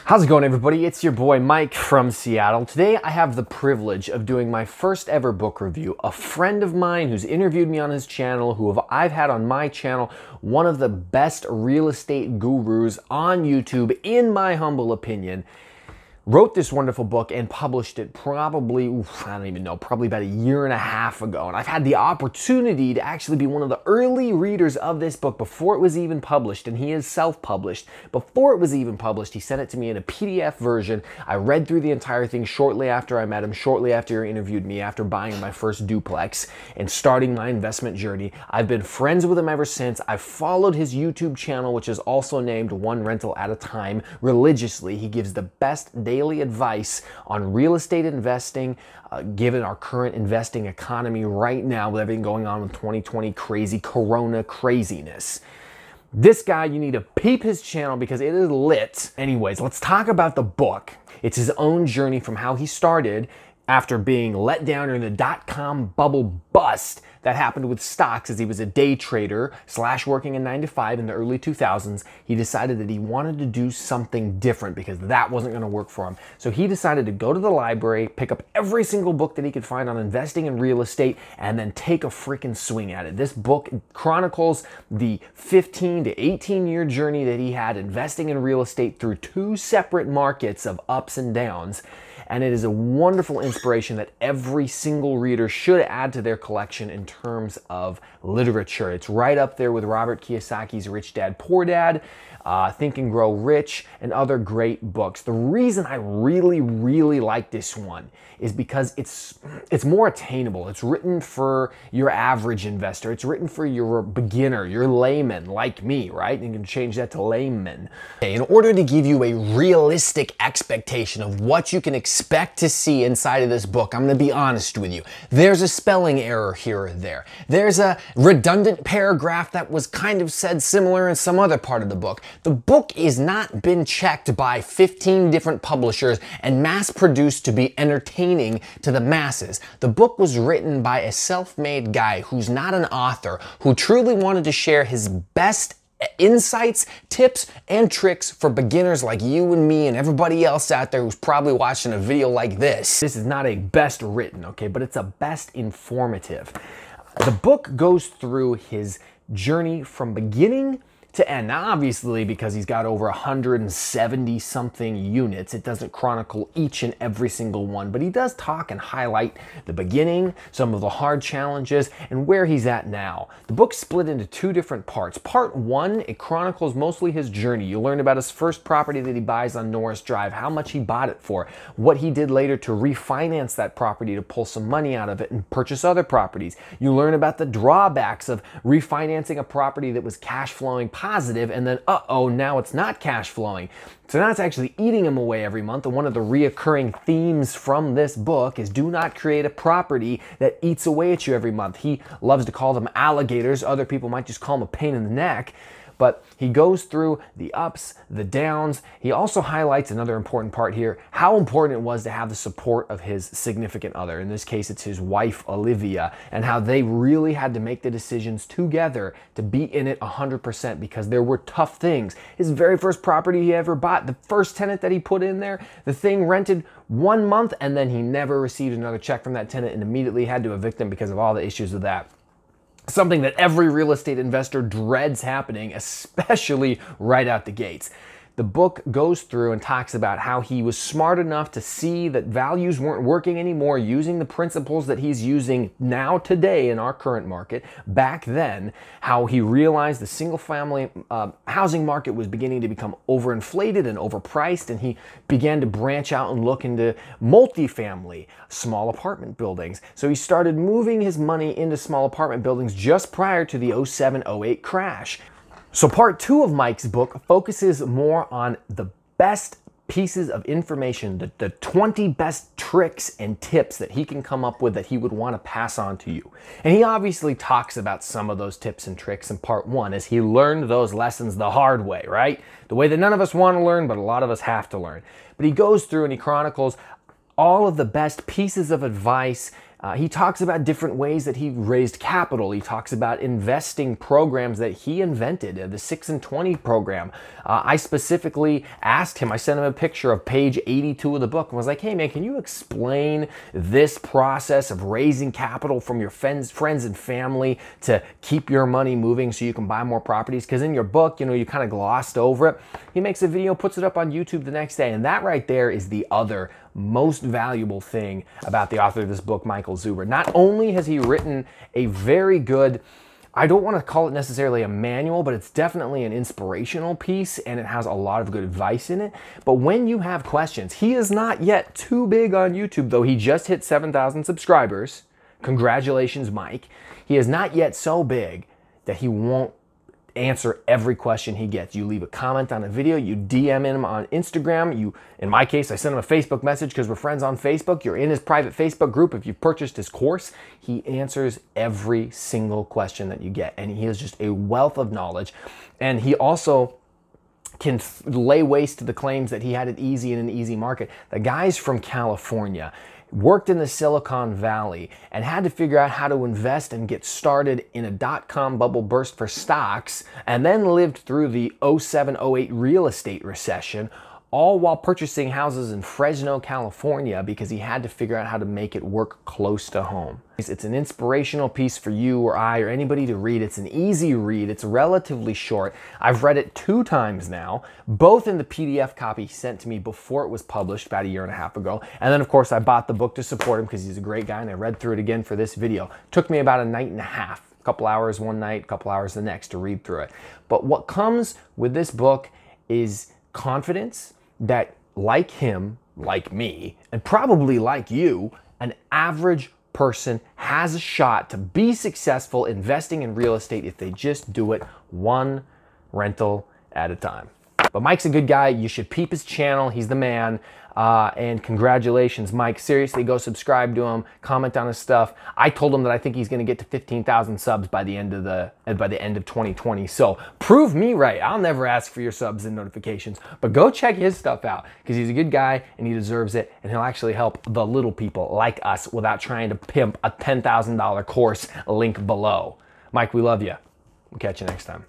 How's it going, everybody? It's your boy Mike from Seattle. Today I have the privilege of doing my first ever book review. A friend of mine who's interviewed me on his channel, who I've had on my channel, one of the best real estate gurus on YouTube, in my humble opinion, wrote this wonderful book and published it probably, I don't even know, probably about a year and a half ago. And I've had the opportunity to actually be one of the early readers of this book before it was even published, and he is self-published. Before it was even published, he sent it to me in a PDF version. I read through the entire thing shortly after I met him, shortly after he interviewed me, after buying my first duplex and starting my investment journey. I've been friends with him ever since. I've followed his YouTube channel, which is also named One Rental at a Time, religiously. He gives the best daily advice on real estate investing, given our current investing economy right now with everything going on with 2020 crazy corona craziness. This guy, you need to peep his channel because it is lit. Anyways, let's talk about the book. It's his own journey from how he started after being let down during the dot-com bubble bust that happened with stocks as he was a day trader / working a 9-to-5 in the early 2000s. He decided that he wanted to do something different because that wasn't going to work for him. So he decided to go to the library, pick up every single book that he could find on investing in real estate, and then take a freaking swing at it. This book chronicles the 15 to 18-year journey that he had investing in real estate through two separate markets of ups and downs. And it is a wonderful inspiration that every single reader should add to their collection in terms of literature. It's right up there with Robert Kiyosaki's Rich Dad, Poor Dad, Think and Grow Rich, and other great books. The reason I really like this one is because it's more attainable. It's written for your average investor. It's written for your beginner, your layman, like me, right? You can change that to layman. In order to give you a realistic expectation of what you can expect to see inside of this book, I'm going to be honest with you. There's a spelling error here or there. There's a redundant paragraph that was kind of said similar in some other part of the book. The book is not been checked by 15 different publishers and mass-produced to be entertaining to the masses. The book was written by a self-made guy who's not an author, who truly wanted to share his best insights, tips, and tricks for beginners like you and me and everybody else out there who's probably watching a video like this. This is not a best written, okay, but it's a best informative. The book goes through his journey from beginning to end. Now, obviously, because he's got over 170 something units, it doesn't chronicle each and every single one, but he does talk and highlight the beginning, some of the hard challenges, and where he's at now. The book's split into two different parts. Part one, it chronicles mostly his journey. You learn about his first property that he buys on Norris Drive, how much he bought it for, what he did later to refinance that property to pull some money out of it and purchase other properties. You learn about the drawbacks of refinancing a property that was cash flowing positive, and then now it's not cash flowing. So now it's actually eating him away every month. And one of the reoccurring themes from this book is do not create a property that eats away at you every month. He loves to call them alligators. Other people might just call them a pain in the neck. But he goes through the ups, the downs. He also highlights another important part here, how important it was to have the support of his significant other. In this case, it's his wife, Olivia, and how they really had to make the decisions together to be in it 100% because there were tough things. His very first property he ever bought, the first tenant that he put in there, the thing rented 1 month, and then he never received another check from that tenant and immediately had to evict him because of all the issues with that. Something that every real estate investor dreads happening, especially right out the gates. The book goes through and talks about how he was smart enough to see that values weren't working anymore, using the principles that he's using now today in our current market. Back then, how he realized the single-family housing market was beginning to become overinflated and overpriced, and he began to branch out and look into multifamily, small apartment buildings. So he started moving his money into small apartment buildings just prior to the 07-08 crash. So part two of Mike's book focuses more on the best pieces of information, the 20 best tricks and tips that he can come up with that he would want to pass on to you. And he obviously talks about some of those tips and tricks in part one as he learned those lessons the hard way, right? The way that none of us want to learn, but a lot of us have to learn. But he goes through and he chronicles all of the best pieces of advice He talks about different ways that he raised capital. He talks about investing programs that he invented, the 6 and 20 program. I specifically asked him, I sent him a picture of page 82 of the book and was like, hey man, can you explain this process of raising capital from your friends and family to keep your money moving so you can buy more properties? Because in your book, you know, you kind of glossed over it. He makes a video, puts it up on YouTube the next day, and that right there is the other most valuable thing about the author of this book, Michael Zuber. Not only has he written a very good, I don't want to call it necessarily a manual, but it's definitely an inspirational piece and it has a lot of good advice in it. But when you have questions, he is not yet too big on YouTube, though he just hit 7,000 subscribers. Congratulations, Mike. He is not yet so big that he won't answer every question he gets. You leave a comment on a video, you DM him on Instagram, in my case, I sent him a Facebook message because we're friends on Facebook. You're in his private Facebook group. If you've purchased his course, he answers every single question that you get. And he is just a wealth of knowledge. And he also can lay waste to the claims that he had it easy in an easy market. The guy's from California, worked in the Silicon Valley, and had to figure out how to invest and get started in a dot-com bubble burst for stocks, and then lived through the 07-08 real estate recession, all while purchasing houses in Fresno, California, because he had to figure out how to make it work close to home. It's an inspirational piece for you or I or anybody to read. It's an easy read. It's relatively short. I've read it 2 times now, both in the PDF copy he sent to me before it was published about a year and a half ago. And then, of course, I bought the book to support him because he's a great guy, and I read through it again for this video. Took me about a night and a half, a couple hours one night, a couple hours the next to read through it. But what comes with this book is confidence that, like him, like me, and probably like you, an average person has a shot to be successful investing in real estate if they just do it one rental at a time. But Mike's a good guy. You should peep his channel. He's the man. And congratulations, Mike. Seriously, go subscribe to him. Comment on his stuff. I told him that I think he's going to get to 15,000 subs by the end of 2020. So prove me right. I'll never ask for your subs and notifications, but go check his stuff out because he's a good guy and he deserves it, and he'll actually help the little people like us without trying to pimp a $10,000 course. Link below. Mike, we love you. We'll catch you next time.